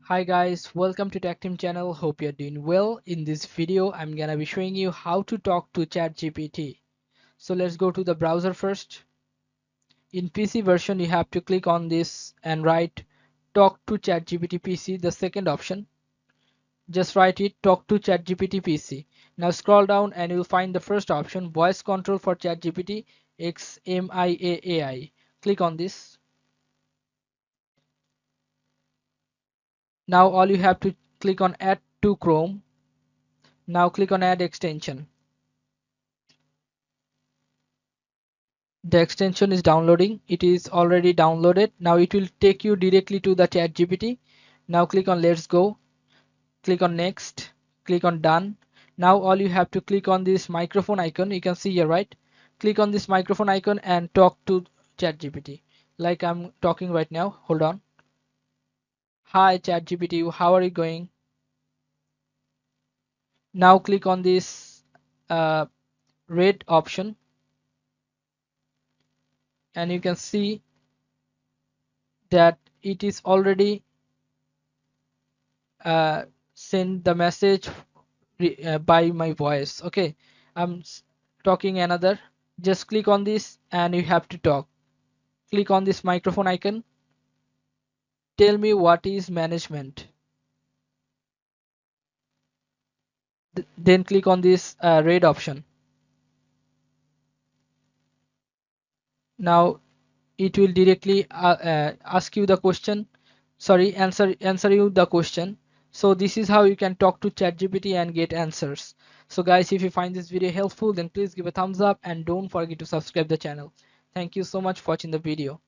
Hi guys, welcome to Tactim channel. Hope you're doing well. In this video, I'm gonna be showing you how to talk to ChatGPT. So let's go to the browser first. In PC version, you have to click on this and write talk to ChatGPT PC, the second option. Just write it talk to ChatGPT PC. Now scroll down and you'll find the first option voice control for ChatGPT XMIA. Click on this. Now all you have to click on add to Chrome. Now click on add extension. The extension is downloading. It is already downloaded. Now it will take you directly to the ChatGPT. Now click on let's go. Click on next. Click on done. Now all you have to click on this microphone icon. You can see here, right? Click on this microphone icon and talk to ChatGPT. Like I'm talking right now. Hold on. Hi ChatGPT, how are you going? Now click on this uh, red option and you can see that it is already uh, send the message by my voice. Okay, I'm talking another. Just click on this and you have to talk. Click on this microphone icon. Tell me what is management. Then click on this red option. Now it will directly ask you the question. Sorry, answer you the question. So this is how you can talk to ChatGPT and get answers. So guys, if you find this video helpful, then please give a thumbs up and don't forget to subscribe the channel. Thank you so much for watching the video.